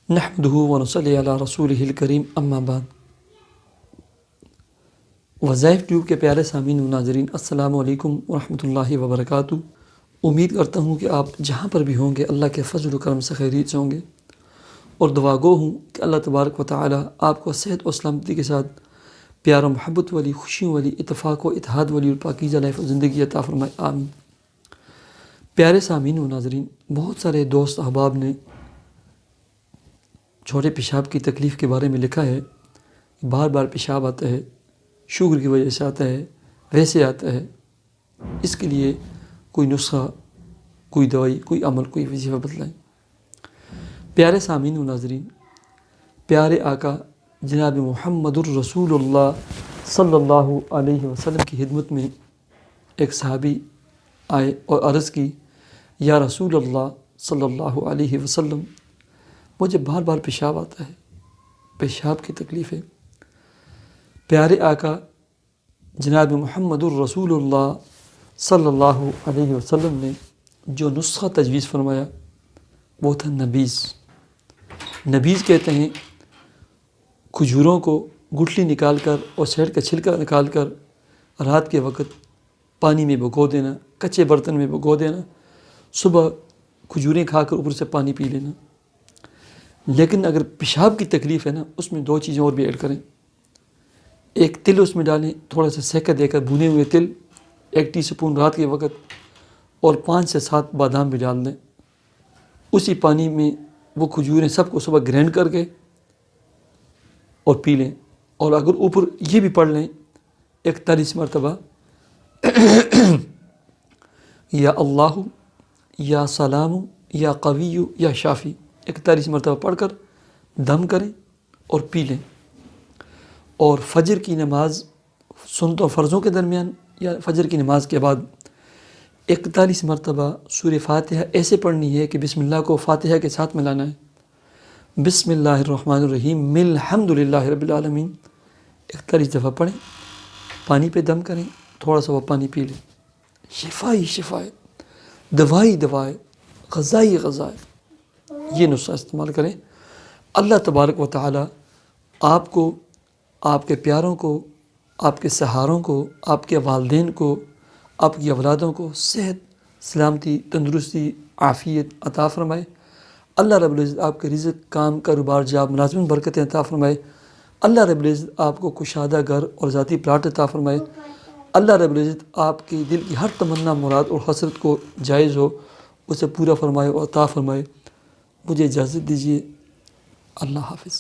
نحمدہ ونصلی علی رسولہ الکریم اما بعد۔ وظائف ٹیوب کے پیارے سامعین و ناظرین، السلام علیکم ورحمۃ اللہ وبرکاتہ۔ امید کرتا ہوں کہ آپ جہاں پر بھی ہوں گے اللہ کے فضل و کرم سے خیریت سے ہوں گے، اور دعا گو ہوں کہ اللہ تبارک و تعالی آپ کو صحت و سلامتی کے ساتھ پیار و محبت والی، خوشیوں والی، اتفاق و اتحاد والی اور پاکیزہ لائف و زندگی عطا فرمائے، آمین۔ پیارے سامعین و ناظرین، بہت سارے دوست احباب نے چھوٹے پیشاب کی تکلیف کے بارے میں لکھا ہے۔ بار بار پیشاب آتا ہے، شوگر کی وجہ سے آتا ہے، ویسے آتا ہے، اس کے لیے کوئی نسخہ، کوئی دوائی، کوئی عمل، کوئی وظیفہ بتلائیں۔ پیارے سامعین و ناظرین، پیارے آقا جناب محمد الرسول اللہ صلی اللہ علیہ وسلم کی خدمت میں ایک صحابی آئے اور عرض کی، یا رسول اللہ صلی اللہ علیہ وسلم، مجھے بار بار پیشاب آتا ہے، پیشاب کی تکلیف ہے۔ پیارے آقا جناب محمد الرسول اللہ صلی اللہ علیہ وسلم نے جو نسخہ تجویز فرمایا وہ تھا نبیذ۔ نبیذ کہتے ہیں کھجوروں کو گٹھلی نکال کر اور سائڈ کا چھلکا نکال کر رات کے وقت پانی میں بھگو دینا، کچے برتن میں بھگو دینا، صبح کھجوریں کھا کر اوپر سے پانی پی لینا۔ لیکن اگر پیشاب کی تکلیف ہے نا، اس میں دو چیزیں اور بھی ایڈ کریں۔ ایک تل اس میں ڈالیں، تھوڑا سا سیکہ دے کر بھنے ہوئے تل 1 ٹی اسپون رات کے وقت، اور 5 سے 7 بادام بھی ڈال دیں۔ اسی پانی میں وہ کھجوریں سب کو صبح گرینڈ کر کے اور پی لیں، اور اگر اوپر یہ بھی پڑھ لیں 41 مرتبہ یا اللہ یا سلام یا قوی یا شافی، 41 مرتبہ پڑھ کر دم کریں اور پی لیں۔ اور فجر کی نماز سنتوں و فرضوں کے درمیان یا فجر کی نماز کے بعد 41 مرتبہ سورہ فاتحہ ایسے پڑھنی ہے کہ بسم اللہ کو فاتحہ کے ساتھ ملانا ہے۔ بسم اللہ الرحمن الرحیم الحمد للہ رب العالمین 41 دفعہ پڑھیں، پانی پہ دم کریں، تھوڑا سا وہ پانی پی لیں۔ شفا ہی شفا ہے، دوائی دوا ہے، غذا ہی غذا ہے۔ یہ نسخہ استعمال کریں۔ اللہ تبارک و تعالی آپ کو، آپ کے پیاروں کو، آپ کے سہاروں کو، آپ کے والدین کو، آپ کی اولادوں کو صحت، سلامتی، تندرستی، عافیت عطا فرمائے۔ اللہ رب العزت آپ کے رزق، کام، کاروبار، جاب، ملازمت برکتیں عطا فرمائے۔ اللہ رب العزت آپ کو کشادہ گھر اور ذاتی پلاٹ عطا فرمائے۔ اللہ رب العزت آپ کی دل کی ہر تمنا، مراد اور حسرت کو جائز ہو اسے پورا فرمائے اور عطا فرمائے۔ مجھے اجازت دیجیے، اللہ حافظ۔